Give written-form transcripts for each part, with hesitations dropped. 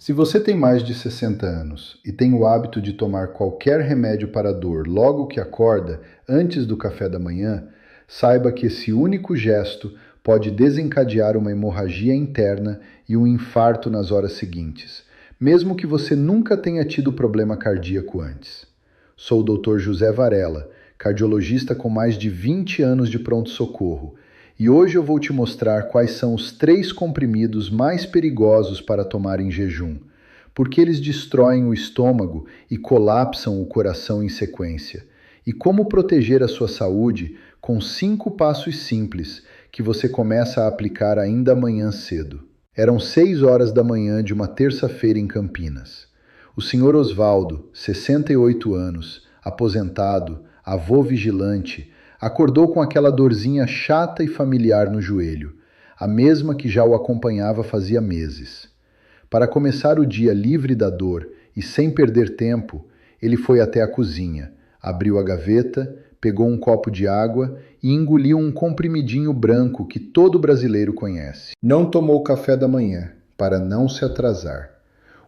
Se você tem mais de 60 anos e tem o hábito de tomar qualquer remédio para dor logo que acorda, antes do café da manhã, saiba que esse único gesto pode desencadear uma hemorragia interna e um infarto nas horas seguintes, mesmo que você nunca tenha tido problema cardíaco antes. Sou o Dr. José Varela, cardiologista com mais de 20 anos de pronto-socorro, e hoje eu vou te mostrar quais são os 3 comprimidos mais perigosos para tomar em jejum, porque eles destroem o estômago e colapsam o coração em sequência, e como proteger a sua saúde com 5 passos simples que você começa a aplicar ainda amanhã cedo. Eram 6 horas da manhã de uma terça-feira em Campinas. O senhor Osvaldo, 68 anos, aposentado, avô vigilante, acordou com aquela dorzinha chata e familiar no joelho, a mesma que já o acompanhava fazia meses. Para começar o dia livre da dor e sem perder tempo, ele foi até a cozinha, abriu a gaveta, pegou um copo de água e engoliu um comprimidinho branco que todo brasileiro conhece. Não tomou café da manhã, para não se atrasar.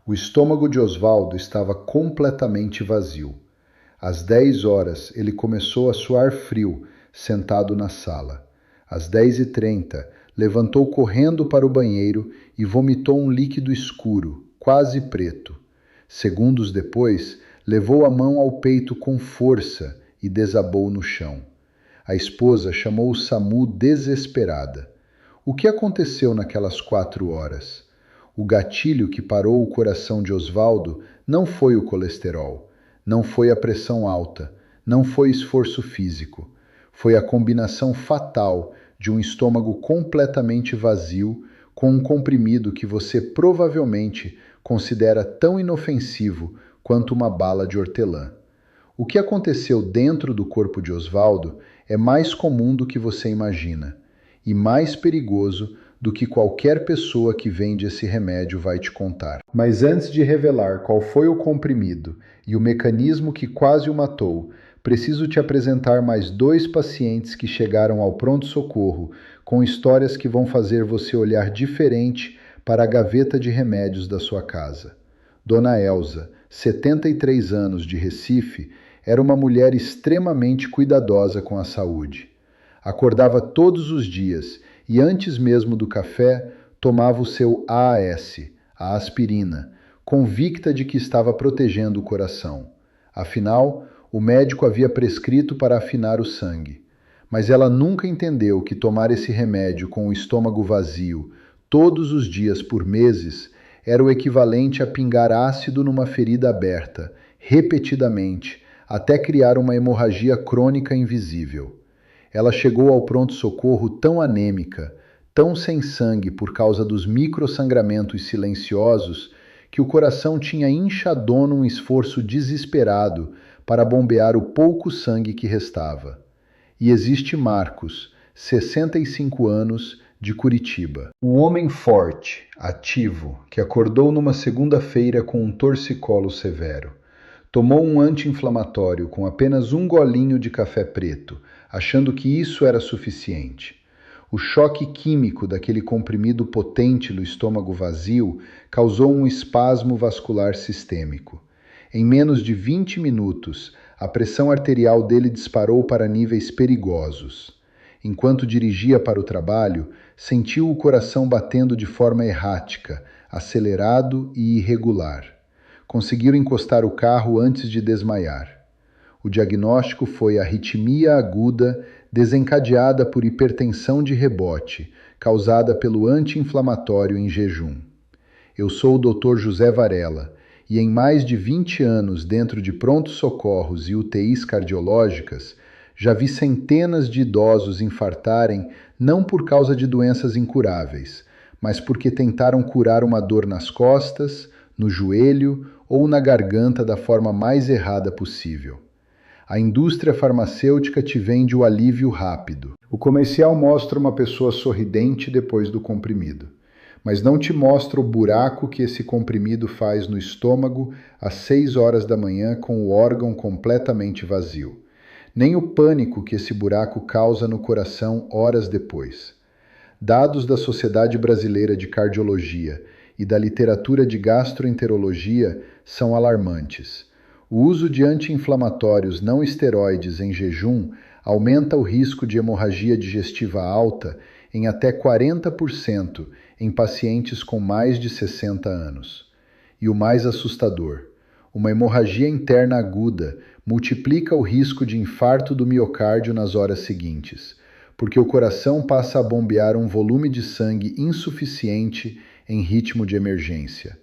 O estômago de Osvaldo estava completamente vazio. Às 10 horas, ele começou a suar frio, sentado na sala. Às 10h30, levantou correndo para o banheiro e vomitou um líquido escuro, quase preto. Segundos depois, levou a mão ao peito com força e desabou no chão. A esposa chamou o SAMU desesperada. O que aconteceu naquelas 4 horas? O gatilho que parou o coração de Osvaldo não foi o colesterol, não foi a pressão alta, não foi esforço físico. Foi a combinação fatal de um estômago completamente vazio com um comprimido que você provavelmente considera tão inofensivo quanto uma bala de hortelã. O que aconteceu dentro do corpo de Osvaldo é mais comum do que você imagina e mais perigoso do que qualquer pessoa que vende esse remédio vai te contar. Mas antes de revelar qual foi o comprimido e o mecanismo que quase o matou, preciso te apresentar mais 2 pacientes que chegaram ao pronto-socorro com histórias que vão fazer você olhar diferente para a gaveta de remédios da sua casa. Dona Elza, 73 anos, de Recife, era uma mulher extremamente cuidadosa com a saúde. Acordava todos os dias e antes mesmo do café tomava o seu AAS, a aspirina, convicta de que estava protegendo o coração. Afinal, o médico havia prescrito para afinar o sangue. Mas ela nunca entendeu que tomar esse remédio com o estômago vazio, todos os dias por meses, era o equivalente a pingar ácido numa ferida aberta, repetidamente, até criar uma hemorragia crônica invisível. Ela chegou ao pronto-socorro tão anêmica, tão sem sangue por causa dos microsangramentos silenciosos, que o coração tinha inchado num esforço desesperado para bombear o pouco sangue que restava. E existe Marcos, 65 anos, de Curitiba. Um homem forte, ativo, que acordou numa segunda-feira com um torcicolo severo. Tomou um anti-inflamatório com apenas um golinho de café preto, achando que isso era suficiente. O choque químico daquele comprimido potente no estômago vazio causou um espasmo vascular sistêmico. Em menos de 20 minutos, a pressão arterial dele disparou para níveis perigosos. Enquanto dirigia para o trabalho, sentiu o coração batendo de forma errática, acelerado e irregular. Conseguiram encostar o carro antes de desmaiar. O diagnóstico foi arritmia aguda desencadeada por hipertensão de rebote, causada pelo anti-inflamatório em jejum. Eu sou o Dr. José Varela e em mais de 20 anos dentro de prontos-socorros e UTIs cardiológicas, já vi centenas de idosos infartarem não por causa de doenças incuráveis, mas porque tentaram curar uma dor nas costas, no joelho ou na garganta da forma mais errada possível. A indústria farmacêutica te vende o alívio rápido. O comercial mostra uma pessoa sorridente depois do comprimido, mas não te mostra o buraco que esse comprimido faz no estômago às 6 horas da manhã com o órgão completamente vazio. Nem o pânico que esse buraco causa no coração horas depois. Dados da Sociedade Brasileira de Cardiologia e da literatura de gastroenterologia são alarmantes. O uso de anti-inflamatórios não esteroides em jejum aumenta o risco de hemorragia digestiva alta em até 40% em pacientes com mais de 60 anos. E o mais assustador, uma hemorragia interna aguda multiplica o risco de infarto do miocárdio nas horas seguintes, porque o coração passa a bombear um volume de sangue insuficiente em ritmo de emergência.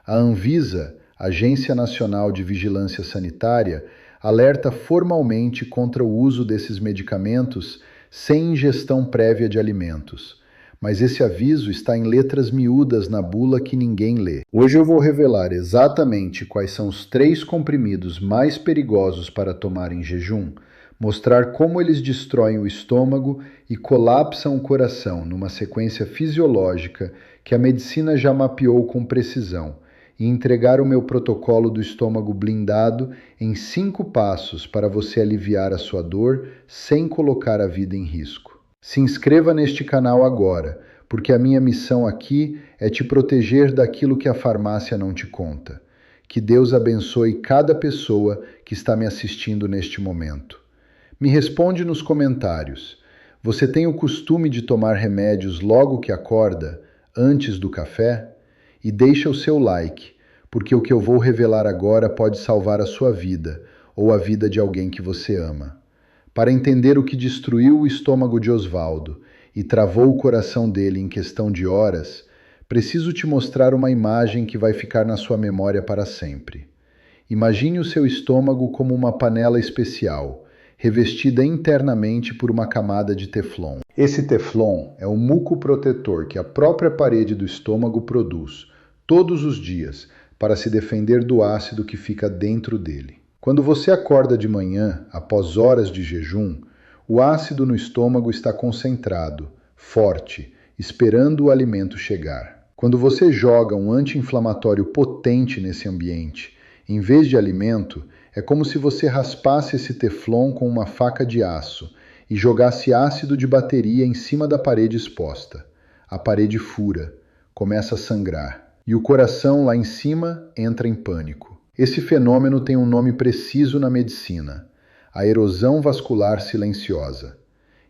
A Anvisa, Agência Nacional de Vigilância Sanitária, alerta formalmente contra o uso desses medicamentos sem ingestão prévia de alimentos. Mas esse aviso está em letras miúdas na bula que ninguém lê. Hoje eu vou revelar exatamente quais são os 3 comprimidos mais perigosos para tomar em jejum, mostrar como eles destroem o estômago e colapsam o coração numa sequência fisiológica que a medicina já mapeou com precisão, e entregar o meu protocolo do estômago blindado em 5 passos para você aliviar a sua dor sem colocar a vida em risco. Se inscreva neste canal agora, porque a minha missão aqui é te proteger daquilo que a farmácia não te conta. Que Deus abençoe cada pessoa que está me assistindo neste momento. Me responde nos comentários. Você tem o costume de tomar remédios logo que acorda, antes do café? E deixa o seu like, porque o que eu vou revelar agora pode salvar a sua vida ou a vida de alguém que você ama. Para entender o que destruiu o estômago de Osvaldo e travou o coração dele em questão de horas, preciso te mostrar uma imagem que vai ficar na sua memória para sempre. Imagine o seu estômago como uma panela especial, revestida internamente por uma camada de teflon. Esse teflon é o muco protetor que a própria parede do estômago produz, todos os dias, para se defender do ácido que fica dentro dele. Quando você acorda de manhã, após horas de jejum, o ácido no estômago está concentrado, forte, esperando o alimento chegar. Quando você joga um anti-inflamatório potente nesse ambiente, em vez de alimento, é como se você raspasse esse teflon com uma faca de aço e jogasse ácido de bateria em cima da parede exposta. A parede fura, começa a sangrar, e o coração lá em cima entra em pânico. Esse fenômeno tem um nome preciso na medicina, a erosão vascular silenciosa.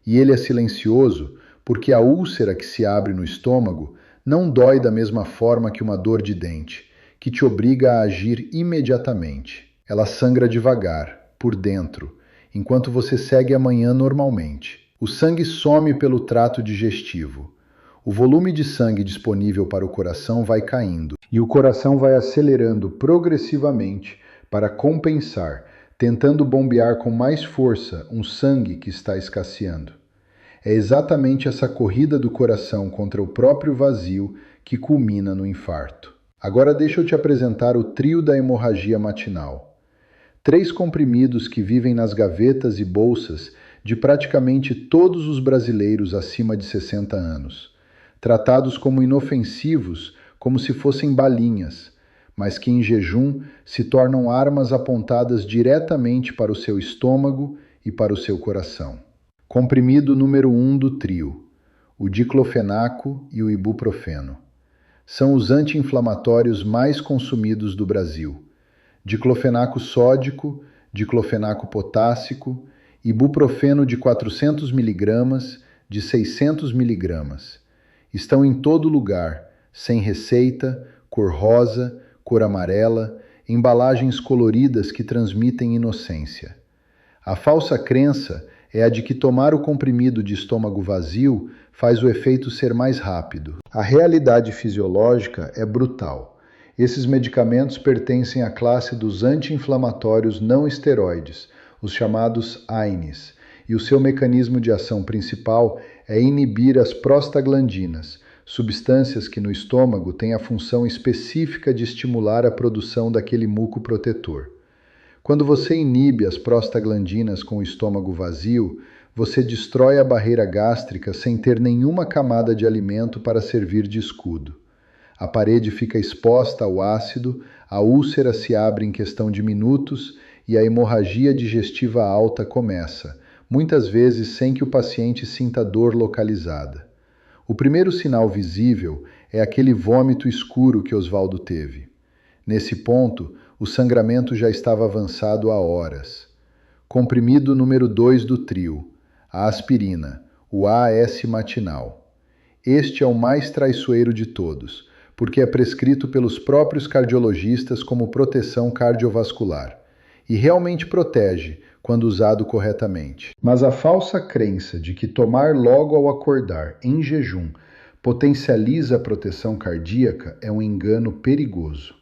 E ele é silencioso porque a úlcera que se abre no estômago não dói da mesma forma que uma dor de dente, que te obriga a agir imediatamente. Ela sangra devagar, por dentro, enquanto você segue a manhã normalmente. O sangue some pelo trato digestivo. O volume de sangue disponível para o coração vai caindo, e o coração vai acelerando progressivamente para compensar, tentando bombear com mais força um sangue que está escasseando. É exatamente essa corrida do coração contra o próprio vazio que culmina no infarto. Agora deixa eu te apresentar o trio da hemorragia matinal. 3 comprimidos que vivem nas gavetas e bolsas de praticamente todos os brasileiros acima de 60 anos. Tratados como inofensivos, como se fossem balinhas, mas que em jejum se tornam armas apontadas diretamente para o seu estômago e para o seu coração. Comprimido número 1 do trio, o diclofenaco e o ibuprofeno. São os anti-inflamatórios mais consumidos do Brasil. Diclofenaco sódico, diclofenaco potássico, ibuprofeno de 400 mg, de 600 mg. Estão em todo lugar, sem receita, cor rosa, cor amarela, embalagens coloridas que transmitem inocência. A falsa crença é a de que tomar o comprimido de estômago vazio faz o efeito ser mais rápido. A realidade fisiológica é brutal. Esses medicamentos pertencem à classe dos anti-inflamatórios não esteroides, os chamados AINES, e o seu mecanismo de ação principal é inibir as prostaglandinas, substâncias que no estômago têm a função específica de estimular a produção daquele muco protetor. Quando você inibe as prostaglandinas com o estômago vazio, você destrói a barreira gástrica sem ter nenhuma camada de alimento para servir de escudo. A parede fica exposta ao ácido, a úlcera se abre em questão de minutos e a hemorragia digestiva alta começa, muitas vezes sem que o paciente sinta dor localizada. O primeiro sinal visível é aquele vômito escuro que Oswaldo teve. Nesse ponto, o sangramento já estava avançado há horas. Comprimido número 2 do trio, a aspirina, o AS matinal. Este é o mais traiçoeiro de todos, porque é prescrito pelos próprios cardiologistas como proteção cardiovascular. E realmente protege, quando usado corretamente. Mas a falsa crença de que tomar logo ao acordar, em jejum, potencializa a proteção cardíaca é um engano perigoso.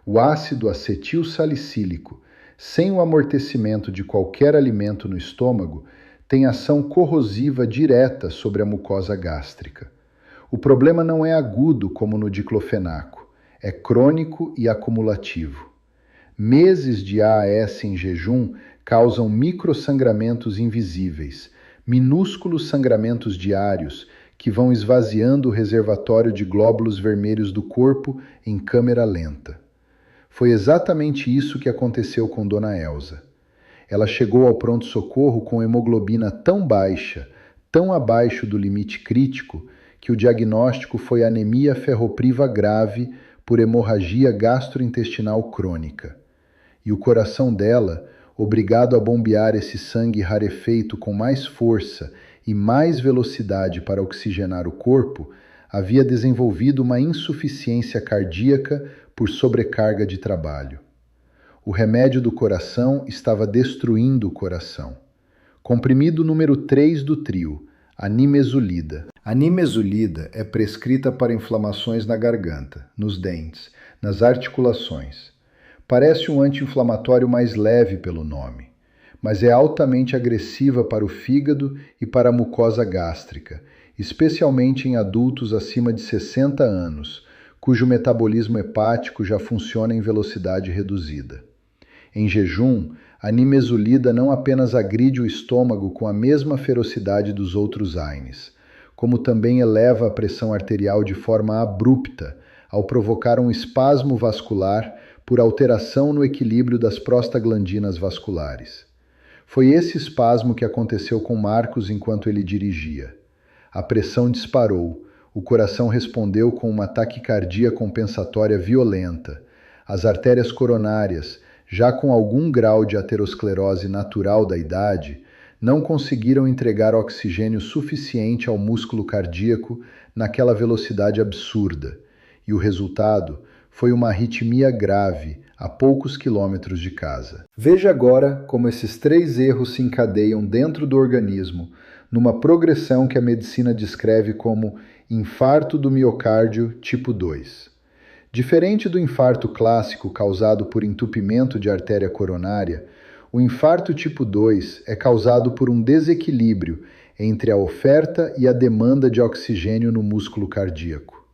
O ácido acetil salicílico, sem o amortecimento de qualquer alimento no estômago, tem ação corrosiva direta sobre a mucosa gástrica. O problema não é agudo como no diclofenaco, é crônico e acumulativo. Meses de AAS em jejum causam microsangramentos invisíveis, minúsculos sangramentos diários que vão esvaziando o reservatório de glóbulos vermelhos do corpo em câmera lenta. Foi exatamente isso que aconteceu com Dona Elza. Ela chegou ao pronto-socorro com hemoglobina tão baixa, tão abaixo do limite crítico, que o diagnóstico foi anemia ferropriva grave por hemorragia gastrointestinal crônica. E o coração dela, obrigado a bombear esse sangue rarefeito com mais força e mais velocidade para oxigenar o corpo, havia desenvolvido uma insuficiência cardíaca por sobrecarga de trabalho. O remédio do coração estava destruindo o coração. Comprimido número 3 do trio, a nimesulida. A nimesulida é prescrita para inflamações na garganta, nos dentes, nas articulações. Parece um anti-inflamatório mais leve pelo nome, mas é altamente agressiva para o fígado e para a mucosa gástrica, especialmente em adultos acima de 60 anos, cujo metabolismo hepático já funciona em velocidade reduzida. Em jejum, a nimesulida não apenas agride o estômago com a mesma ferocidade dos outros AINES, como também eleva a pressão arterial de forma abrupta, ao provocar um espasmo vascular por alteração no equilíbrio das prostaglandinas vasculares. Foi esse espasmo que aconteceu com Marcos enquanto ele dirigia. A pressão disparou, o coração respondeu com uma taquicardia compensatória violenta. As artérias coronárias, já com algum grau de aterosclerose natural da idade, não conseguiram entregar oxigênio suficiente ao músculo cardíaco naquela velocidade absurda, e o resultado foi uma arritmia grave a poucos quilômetros de casa. Veja agora como esses 3 erros se encadeiam dentro do organismo, numa progressão que a medicina descreve como infarto do miocárdio tipo 2. Diferente do infarto clássico causado por entupimento de artéria coronária, o infarto tipo 2 é causado por um desequilíbrio entre a oferta e a demanda de oxigênio no músculo cardíaco.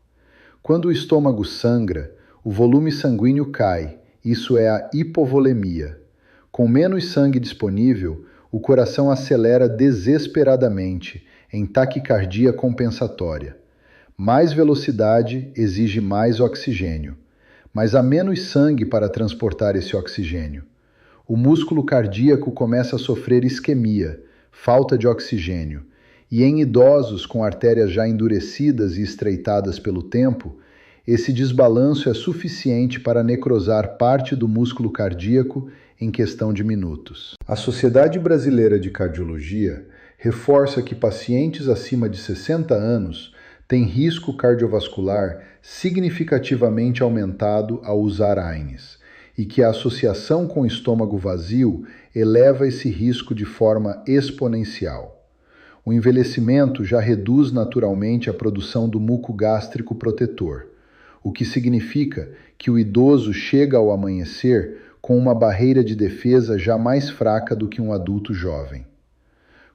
Quando o estômago sangra, o volume sanguíneo cai, isso é a hipovolemia. Com menos sangue disponível, o coração acelera desesperadamente, em taquicardia compensatória. Mais velocidade exige mais oxigênio, mas há menos sangue para transportar esse oxigênio. O músculo cardíaco começa a sofrer isquemia, falta de oxigênio, e em idosos com artérias já endurecidas e estreitadas pelo tempo, esse desbalanço é suficiente para necrosar parte do músculo cardíaco em questão de minutos. A Sociedade Brasileira de Cardiologia reforça que pacientes acima de 60 anos têm risco cardiovascular significativamente aumentado ao usar AINES, e que a associação com estômago vazio eleva esse risco de forma exponencial. O envelhecimento já reduz naturalmente a produção do muco gástrico protetor, o que significa que o idoso chega ao amanhecer com uma barreira de defesa já mais fraca do que um adulto jovem.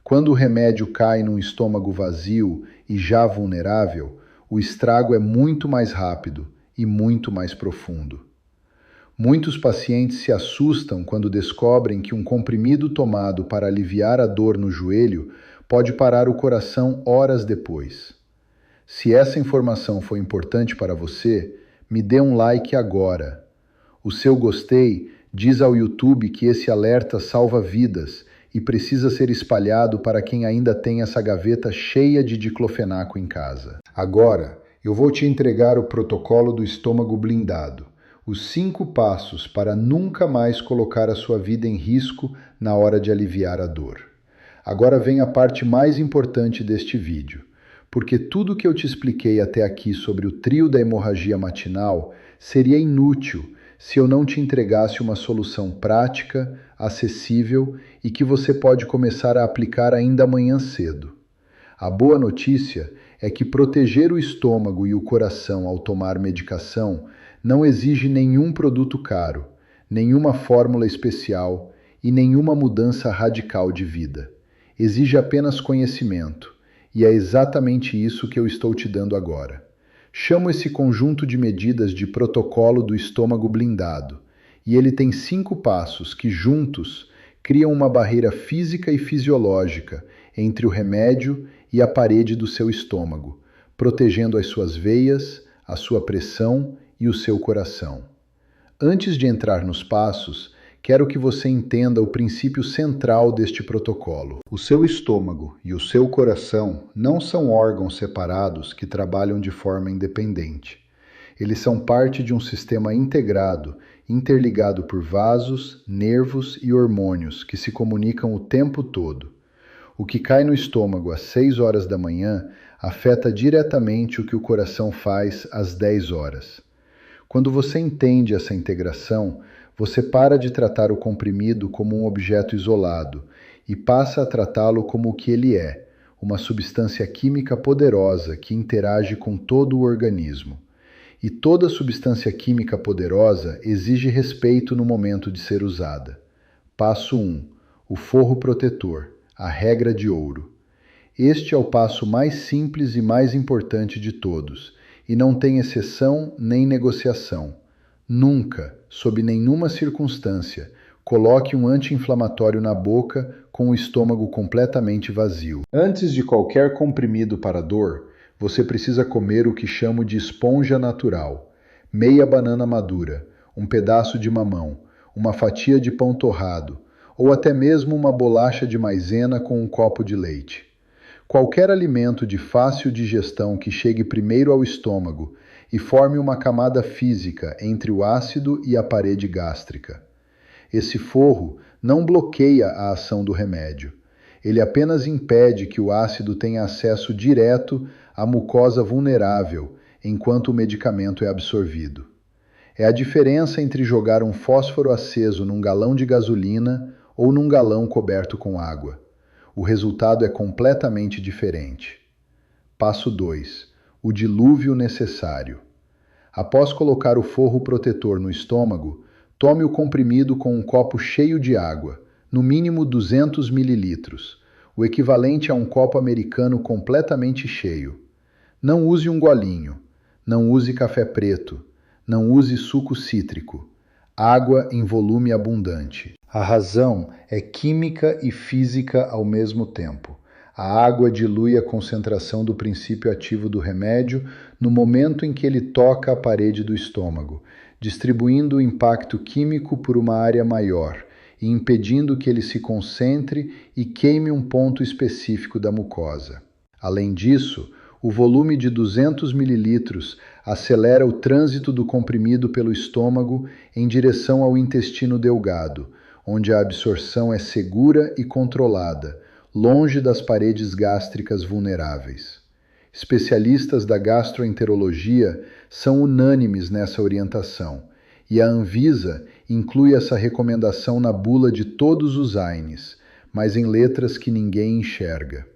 Quando o remédio cai num estômago vazio e já vulnerável, o estrago é muito mais rápido e muito mais profundo. Muitos pacientes se assustam quando descobrem que um comprimido tomado para aliviar a dor no joelho pode parar o coração horas depois. Se essa informação foi importante para você, me dê um like agora. O seu gostei diz ao YouTube que esse alerta salva vidas e precisa ser espalhado para quem ainda tem essa gaveta cheia de diclofenaco em casa. Agora, Eu vou te entregar o protocolo do estômago blindado, os 5 passos para nunca mais colocar a sua vida em risco na hora de aliviar a dor. Agora vem a parte mais importante deste vídeo, porque tudo que eu te expliquei até aqui sobre o trio da hemorragia matinal seria inútil se eu não te entregasse uma solução prática, acessível e que você pode começar a aplicar ainda amanhã cedo. A boa notícia é que proteger o estômago e o coração ao tomar medicação não exige nenhum produto caro, nenhuma fórmula especial e nenhuma mudança radical de vida. Exige apenas conhecimento, e é exatamente isso que eu estou te dando agora. Chamo esse conjunto de medidas de protocolo do estômago blindado, e ele tem 5 passos que, juntos, criam uma barreira física e fisiológica entre o remédio e a parede do seu estômago, protegendo as suas veias, a sua pressão e o seu coração. Antes de entrar nos passos, quero que você entenda o princípio central deste protocolo. O seu estômago e o seu coração não são órgãos separados que trabalham de forma independente. Eles são parte de um sistema integrado, interligado por vasos, nervos e hormônios que se comunicam o tempo todo. O que cai no estômago às 6 horas da manhã afeta diretamente o que o coração faz às 10 horas. Quando você entende essa integração, você para de tratar o comprimido como um objeto isolado e passa a tratá-lo como o que ele é, uma substância química poderosa que interage com todo o organismo. E toda substância química poderosa exige respeito no momento de ser usada. Passo 1. O forro protetor, a regra de ouro. Este é o passo mais simples e mais importante de todos, e não tem exceção nem negociação. Nunca, sob nenhuma circunstância, coloque um anti-inflamatório na boca com o estômago completamente vazio. Antes de qualquer comprimido para dor, você precisa comer o que chamo de esponja natural, meia banana madura, um pedaço de mamão, uma fatia de pão torrado, ou até mesmo uma bolacha de maisena com um copo de leite. Qualquer alimento de fácil digestão que chegue primeiro ao estômago e forme uma camada física entre o ácido e a parede gástrica. Esse forro não bloqueia a ação do remédio. Ele apenas impede que o ácido tenha acesso direto à mucosa vulnerável enquanto o medicamento é absorvido. É a diferença entre jogar um fósforo aceso num galão de gasolina ou num galão coberto com água. O resultado é completamente diferente. Passo 2. O dilúvio necessário. Após colocar o forro protetor no estômago, tome o comprimido com um copo cheio de água, no mínimo 200 ml, o equivalente a um copo americano completamente cheio. Não use um golinho, não use café preto, não use suco cítrico. Água em volume abundante. A razão é química e física ao mesmo tempo. A água dilui a concentração do princípio ativo do remédio no momento em que ele toca a parede do estômago, distribuindo o impacto químico por uma área maior e impedindo que ele se concentre e queime um ponto específico da mucosa. Além disso, o volume de 200 ml acelera o trânsito do comprimido pelo estômago em direção ao intestino delgado, onde a absorção é segura e controlada, longe das paredes gástricas vulneráveis. Especialistas da gastroenterologia são unânimes nessa orientação, e a Anvisa inclui essa recomendação na bula de todos os AINES, mas em letras que ninguém enxerga.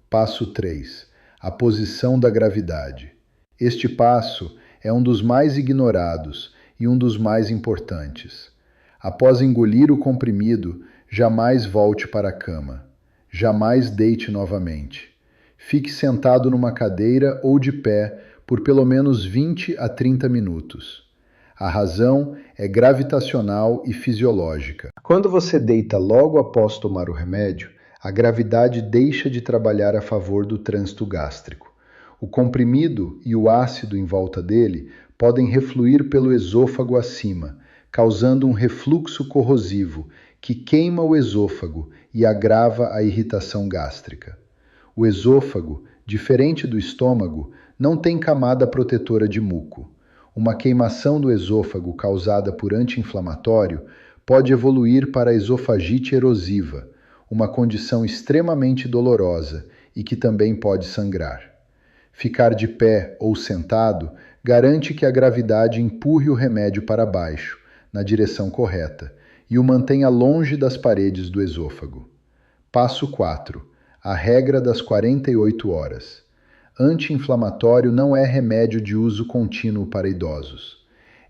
Passo 3. A posição da gravidade. Este passo é um dos mais ignorados e um dos mais importantes. Após engolir o comprimido, jamais volte para a cama. Jamais deite novamente. Fique sentado numa cadeira ou de pé por pelo menos 20 a 30 minutos. A razão é gravitacional e fisiológica. Quando você deita logo após tomar o remédio, a gravidade deixa de trabalhar a favor do trânsito gástrico. O comprimido e o ácido em volta dele podem refluir pelo esôfago acima, causando um refluxo corrosivo que queima o esôfago e agrava a irritação gástrica. O esôfago, diferente do estômago, não tem camada protetora de muco. Uma queimação do esôfago causada por anti-inflamatório pode evoluir para a esofagite erosiva, uma condição extremamente dolorosa e que também pode sangrar. Ficar de pé ou sentado garante que a gravidade empurre o remédio para baixo, na direção correta, e o mantenha longe das paredes do esôfago. Passo 4. A regra das 48 horas. Anti-inflamatório não é remédio de uso contínuo para idosos.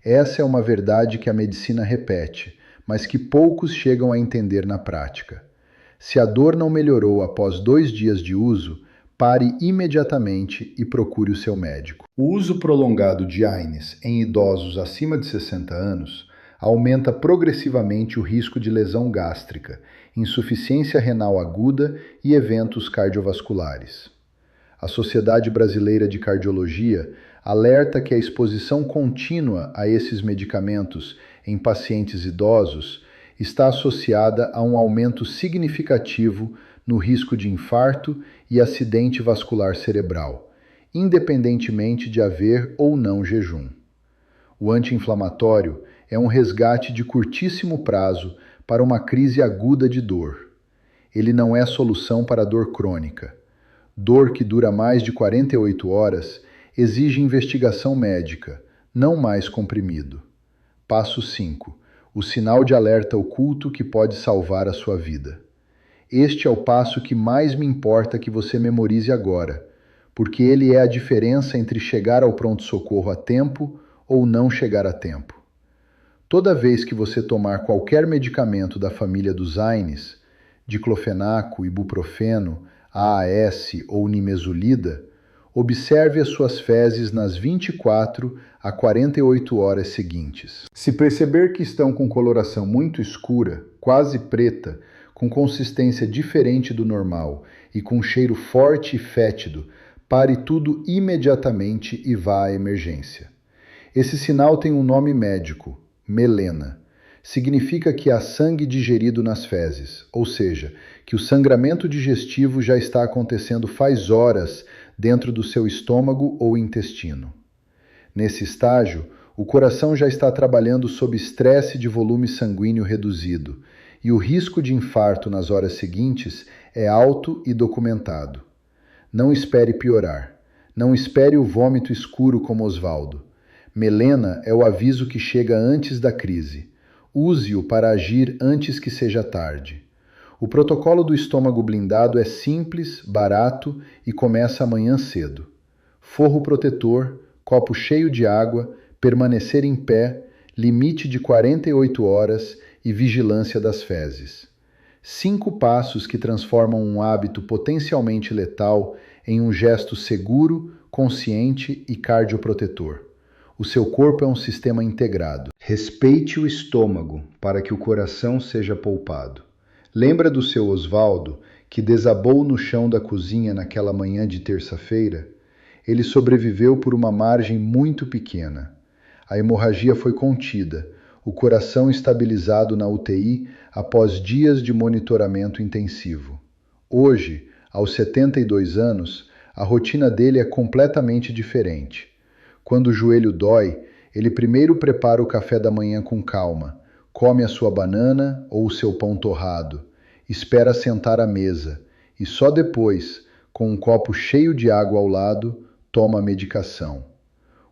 Essa é uma verdade que a medicina repete, mas que poucos chegam a entender na prática. Se a dor não melhorou após 2 dias de uso, pare imediatamente e procure o seu médico. O uso prolongado de AINES em idosos acima de 60 anos aumenta progressivamente o risco de lesão gástrica, insuficiência renal aguda e eventos cardiovasculares. A Sociedade Brasileira de Cardiologia alerta que a exposição contínua a esses medicamentos em pacientes idosos está associada a um aumento significativo no risco de infarto e acidente vascular cerebral, independentemente de haver ou não jejum. O anti-inflamatório é um resgate de curtíssimo prazo para uma crise aguda de dor. Ele não é solução para a dor crônica. Dor que dura mais de 48 horas exige investigação médica, não mais comprimido. Passo 5. O sinal de alerta oculto que pode salvar a sua vida. Este é o passo que mais me importa que você memorize agora, porque ele é a diferença entre chegar ao pronto-socorro a tempo ou não chegar a tempo. Toda vez que você tomar qualquer medicamento da família dos AINES, diclofenaco, ibuprofeno, AAS ou nimesulida, observe as suas fezes nas 24 a 48 horas seguintes. Se perceber que estão com coloração muito escura, quase preta, com consistência diferente do normal e com cheiro forte e fétido, pare tudo imediatamente e vá à emergência. Esse sinal tem um nome médico, melena. Significa que há sangue digerido nas fezes, ou seja, que o sangramento digestivo já está acontecendo faz horas dentro do seu estômago ou intestino. Nesse estágio, o coração já está trabalhando sob estresse de volume sanguíneo reduzido, e o risco de infarto nas horas seguintes é alto e documentado. Não espere piorar. Não espere o vômito escuro como Osvaldo. Melena é o aviso que chega antes da crise. Use-o para agir antes que seja tarde. O protocolo do estômago blindado é simples, barato e começa amanhã cedo. Forro protetor, copo cheio de água, permanecer em pé, limite de 48 horas e vigilância das fezes. 5 passos que transformam um hábito potencialmente letal em um gesto seguro, consciente e cardioprotetor. O seu corpo é um sistema integrado. Respeite o estômago para que o coração seja poupado. Lembra do seu Osvaldo, que desabou no chão da cozinha naquela manhã de terça-feira? Ele sobreviveu por uma margem muito pequena. A hemorragia foi contida, o coração estabilizado na UTI após dias de monitoramento intensivo. Hoje, aos 72 anos, a rotina dele é completamente diferente. Quando o joelho dói, ele primeiro prepara o café da manhã com calma, come a sua banana ou o seu pão torrado, espera sentar à mesa e só depois, com um copo cheio de água ao lado, toma a medicação.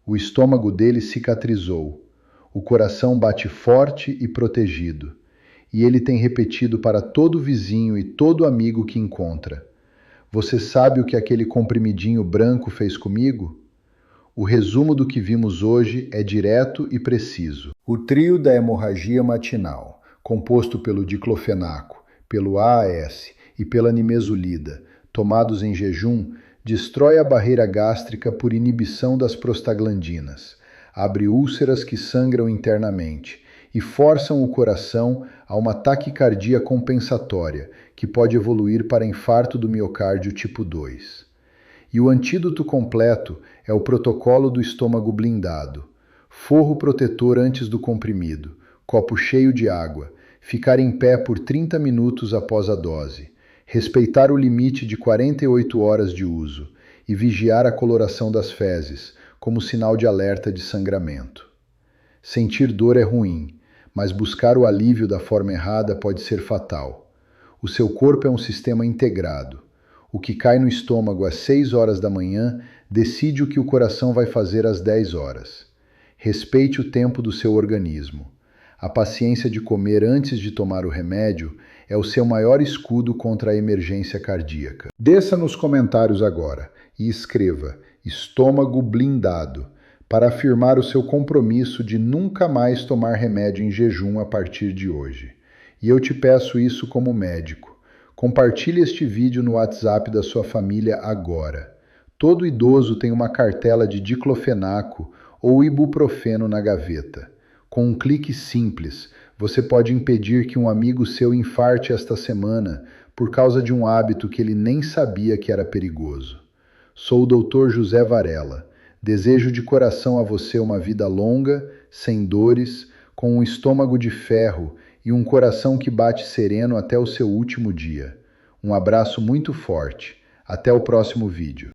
O estômago dele cicatrizou. O coração bate forte e protegido. E ele tem repetido para todo vizinho e todo amigo que encontra: você sabe o que aquele comprimidinho branco fez comigo? O resumo do que vimos hoje é direto e preciso. O trio da hemorragia matinal, composto pelo diclofenaco, pelo AAS e pela nimesulida, tomados em jejum, destrói a barreira gástrica por inibição das prostaglandinas, abre úlceras que sangram internamente e forçam o coração a uma taquicardia compensatória, que pode evoluir para infarto do miocárdio tipo 2. E o antídoto completo é o protocolo do estômago blindado. Forro protetor antes do comprimido, copo cheio de água, ficar em pé por 30 minutos após a dose, respeitar o limite de 48 horas de uso e vigiar a coloração das fezes, como sinal de alerta de sangramento. Sentir dor é ruim, mas buscar o alívio da forma errada pode ser fatal. O seu corpo é um sistema integrado. O que cai no estômago às 6 horas da manhã decide o que o coração vai fazer às 10 horas. Respeite o tempo do seu organismo. A paciência de comer antes de tomar o remédio é o seu maior escudo contra a emergência cardíaca. Desça nos comentários agora e escreva "estômago blindado" para afirmar o seu compromisso de nunca mais tomar remédio em jejum a partir de hoje. E eu te peço isso como médico. Compartilhe este vídeo no WhatsApp da sua família agora. Todo idoso tem uma cartela de diclofenaco ou ibuprofeno na gaveta. Com um clique simples, você pode impedir que um amigo seu infarte esta semana por causa de um hábito que ele nem sabia que era perigoso. Sou o Dr. José Varela. Desejo de coração a você uma vida longa, sem dores, com um estômago de ferro e um coração que bate sereno até o seu último dia. Um abraço muito forte. Até o próximo vídeo.